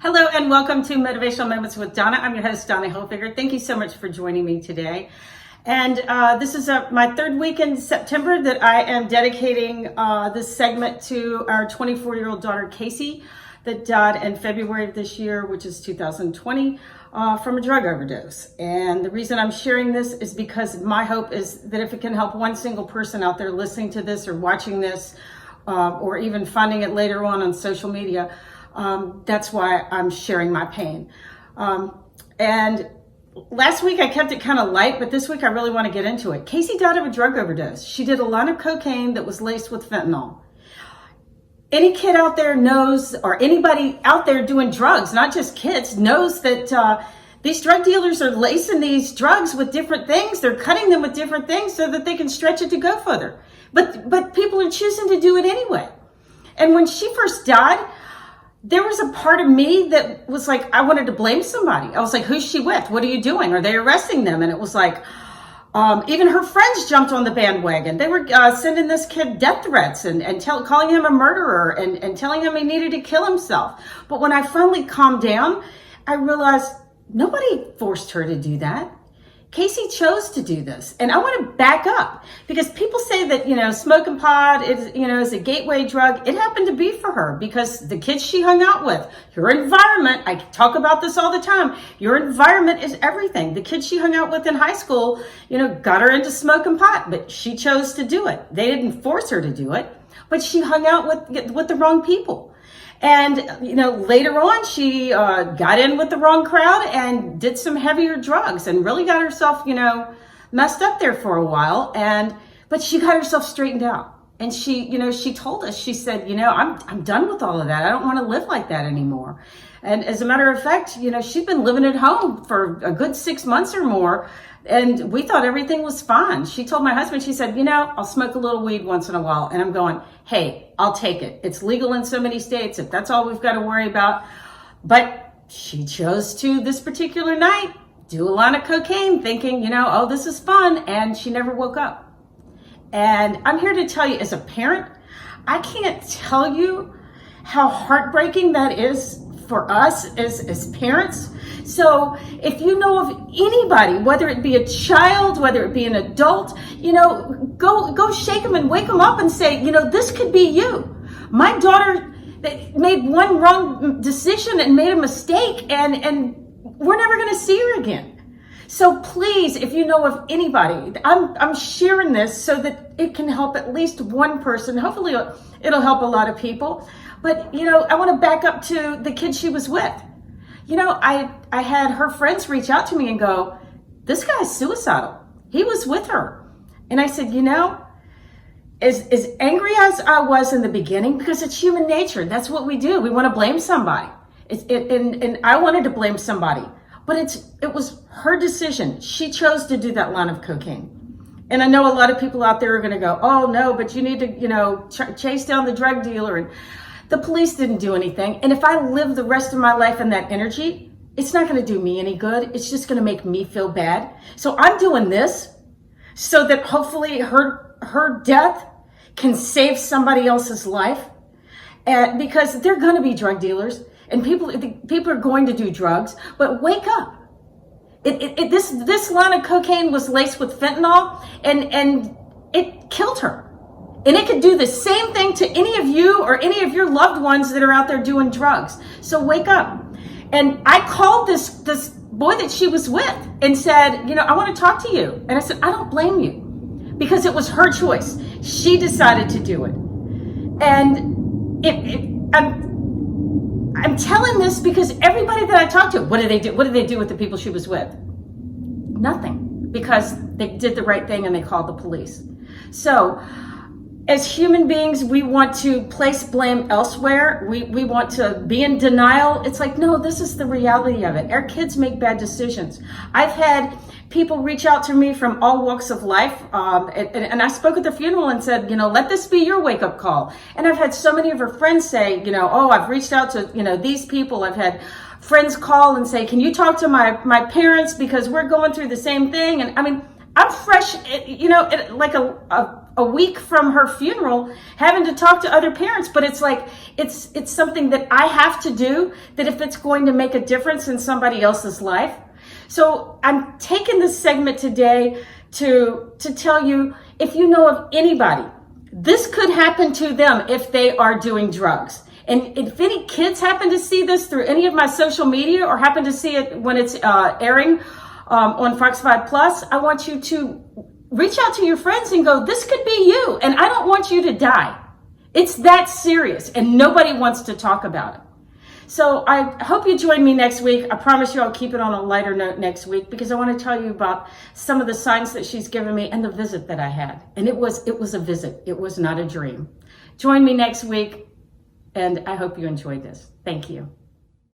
Hello and welcome to Motivational Moments with Donna. I'm your host, Donna Hilfiger. Thank you so much for joining me today. And this is my third week in September that I am dedicating this segment to our 24-year-old daughter, Cayce, that died in February of this year, which is 2020, from a drug overdose. And the reason I'm sharing this is because my hope is that if it can help one single person out there listening to this or watching this, or even finding it later on social media, that's why I'm sharing my pain. And last week I kept it kind of light, but this week I really want to get into it. Cayce died of a drug overdose. She did a line of cocaine that was laced with fentanyl. Any kid out there knows, or anybody out there doing drugs, not just kids, knows that these drug dealers are lacing these drugs with different things. They're cutting them with different things so that they can stretch it to go further. But people are choosing to do it anyway. And when she first died, there was a part of me that was like, I wanted to blame somebody. I was like, who's she with? What are you doing? Are they arresting them? And it was like, even her friends jumped on the bandwagon. They were sending this kid death threats and calling him a murderer and telling him he needed to kill himself. But when I finally calmed down, I realized nobody forced her to do that. Cayce chose to do this. And I want to back up because people say that, smoking pot is a gateway drug. It happened to be for her because the kids she hung out with, your environment, I talk about this all the time. Your environment is everything. The kids she hung out with in high school, got her into smoking pot, but she chose to do it. They didn't force her to do it, but she hung out with the wrong people. And, later on, she got in with the wrong crowd and did some heavier drugs and really got herself, messed up there for a while. But she got herself straightened out. And she told us, she said, I'm done with all of that. I don't want to live like that anymore. And as a matter of fact, she'd been living at home for a good 6 months or more. And we thought everything was fine. She told my husband, she said, I'll smoke a little weed once in a while. And I'm going, hey, I'll take it. It's legal in so many states if that's all we've got to worry about. But she chose to, this particular night, do a line of cocaine thinking, oh, this is fun. And she never woke up. And I'm here to tell you, as a parent, I can't tell you how heartbreaking that is for us as parents. So if you know of anybody, whether it be a child, whether it be an adult, go shake them and wake them up and say, this could be you. My daughter made one wrong decision and made a mistake, and we're never going to see her again. So please, if you know of anybody, I'm sharing this so that it can help at least one person. Hopefully it'll help a lot of people. But, I want to back up to the kid she was with. I had her friends reach out to me and go, this guy's suicidal. He was with her. And I said, as angry as I was in the beginning, because it's human nature. That's what we do. We want to blame somebody. And I wanted to blame somebody. But it was her decision. She chose to do that line of cocaine. And I know a lot of people out there are going to go, oh, no, but you need to, chase down the drug dealer. And the police didn't do anything. And if I live the rest of my life in that energy, it's not going to do me any good. It's just going to make me feel bad. So I'm doing this so that hopefully her death can save somebody else's life. Because they're going to be drug dealers and people are going to do drugs, but wake up. This line of cocaine was laced with fentanyl and it killed her. And it could do the same thing to any of you or any of your loved ones that are out there doing drugs. So wake up. And I called this boy that she was with and said, I want to talk to you. And I said, I don't blame you because it was her choice. She decided to do it. And I'm telling this because everybody that I talked to, what did they do? What did they do with the people she was with? Nothing, because they did the right thing and they called the police. So as human beings, we want to place blame elsewhere. We want to be in denial. It's like, no, this is the reality of it. Our kids make bad decisions. I've had people reach out to me from all walks of life. And I spoke at the funeral and said, let this be your wake up call. And I've had so many of her friends say, oh, I've reached out to, these people. I've had friends call and say, can you talk to my parents because we're going through the same thing? And I mean, I'm fresh, like a a week from her funeral having to talk to other parents, but it's like, it's something that I have to do, that if it's going to make a difference in somebody else's life. So I'm taking this segment today to tell you, if you know of anybody, this could happen to them if they are doing drugs. And if any kids happen to see this through any of my social media or happen to see it when it's airing on Fox 5 Plus, I want you to reach out to your friends and go, this could be you, and I don't want you to die. It's that serious, and nobody wants to talk about it. So I hope you join me next week. I promise you I'll keep it on a lighter note next week, because I want to tell you about some of the signs that she's given me and the visit that I had. And it was a visit. It was not a dream. Join me next week, and I hope you enjoyed this. Thank you.